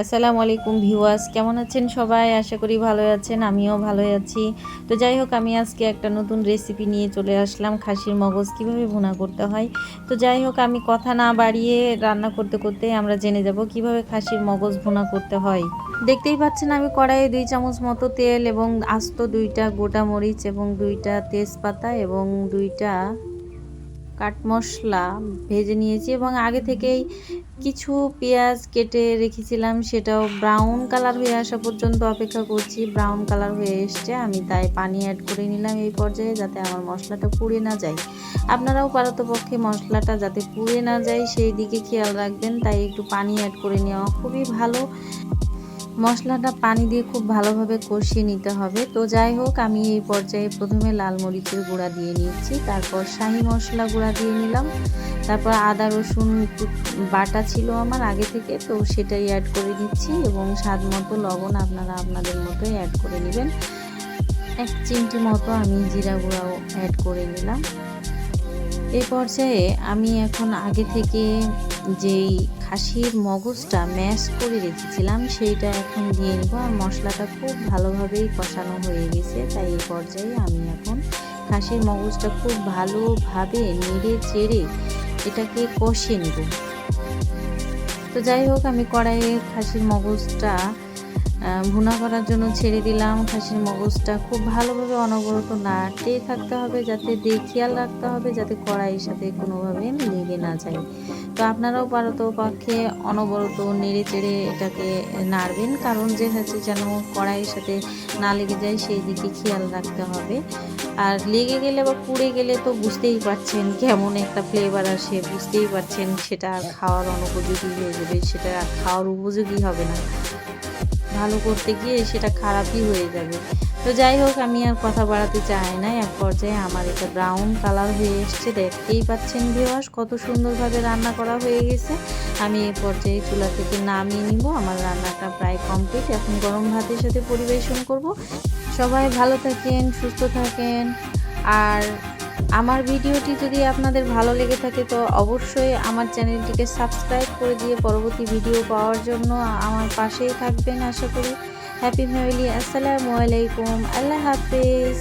আসসালামু আলাইকুম ভিউয়ার্স, কেমন আছেন সবাই? আশা করি ভালোই আছেন, আমিও ভালোই আছি। তো যাই হোক, আমি আজকে একটা নতুন রেসিপি নিয়ে চলে আসলাম। খাসির মগজ কিভাবে ভুনা করতে হয়। তো যাই হোক, আমি কথা না বাড়িয়ে রান্না করতে করতে আমরা জেনে যাব কিভাবে খাসির মগজ ভুনা করতে হয়। দেখতেই পাচ্ছেন, আমি কড়াইয়ে 2 চামচ মতো তেল এবং আস্ত 2টা গোটা মরিচ এবং 2টা তেজপাতা এবং 2টা কাট মশলা ভেজে নিয়েছি এবং আগে থেকেই কিছু পেঁয়াজ কেটে রেখেছিলাম, সেটাও ব্রাউন কালার হয়ে আসা পর্যন্ত অপেক্ষা করছি। ব্রাউন কালার হয়ে এসছে, আমি তাই পানি অ্যাড করে নিলাম এই পর্যায়ে, যাতে আমার মশলাটা পুড়ে না যায়। আপনারাও পারতপক্ষে মশলাটা যাতে পুড়ে না যায় সেই দিকে খেয়াল রাখবেন, তাই একটু পানি অ্যাড করে নেওয়া খুবই ভালো। মশলাটা পানি দিয়ে খুব ভালোভাবে কষিয়ে নিতে হবে। তো যাই হোক, আমি এই পর্যায়ে প্রথমে লাল মরিচের গুঁড়া দিয়ে নিচ্ছি, তারপর শাহি মশলা গুঁড়া দিয়ে নিলাম, তারপর আদা রসুন বাটা ছিল আমার আগে থেকে, তো সেটাই অ্যাড করে দিচ্ছি এবং স্বাদ মতো লবণ আপনারা আপনাদের মতোই অ্যাড করে নেবেন। 1 চিমটি মতো আমি জিরা গুঁড়াও অ্যাড করে নিলাম। এই পর্যায়ে আমি এখন আগে থেকে যেই খাসির মগজটা ম্যাশ করে রেখেছিলাম সেইটা এখন দিয়ে নেব। আর মশলাটা খুব ভালোভাবেই কষানো হয়ে গেছে, তাই এই পর্যায়ে আমি এখন খাসির মগজটা খুব ভালোভাবে নেড়ে চেড়ে এটাকে কষিয়ে নেব। তো যাই হোক, আমি কড়াইয়ে খাসির মগজটা ভুনা করার জন্য ছেড়ে দিলাম। খাসির মগজটা খুব ভালোভাবে অনবরত নাড়তেই থাকতে হবে, যাতে খেয়াল রাখতে হবে যাতে কড়াইয়ের সাথে কোনোভাবে লেগে না যায়। তো আপনারাও পারতপক্ষে অনবরত নেড়ে চেড়ে এটাকে নাড়বেন, কারণ যে হচ্ছে যেন কড়াইয়ের সাথে না লেগে যায় সেই দিকে খেয়াল রাখতে হবে। আর লেগে গেলে বা পুড়ে গেলে তো বুঝতেই পারছেন কেমন একটা ফ্লেভার আসে, বুঝতেই পারছেন সেটা আর খাওয়ার অনুপযোগী হয়ে যাবে, সেটা আর খাওয়ার উপযোগী হবে না, ভালো করতে গিয়ে সেটা খারাপই হয়ে যাবে। তো যাই হোক, আমি আর কথা বাড়াতে চাই না। এক পর্যায়ে আমার এটা ব্রাউন কালার হয়ে এসছে, দেখতেই পাচ্ছেন ভিউয়ার্স কত সুন্দরভাবে রান্না করা হয়ে গেছে। আমি এই পর্যায়ে চুলা থেকে নামিয়ে নিব। আমার রান্নাটা প্রায় কমপ্লিট, এখন গরম ভাতের সাথে পরিবেশন করব। সবাই ভালো থাকেন, সুস্থ থাকেন। আর আমার ভিডিওটি যদি আপনাদের ভালো লেগে থাকে তো অবশ্যই আমার চ্যানেলটিকে সাবস্ক্রাইব করে দিয়ে পরবর্তী ভিডিও পাওয়ার জন্য আমার পাশেই থাকবেন আশা করি। হ্যাপি ফ্যামিলি, আসসালামু আলাইকুম, আল্লাহ হাফেজ।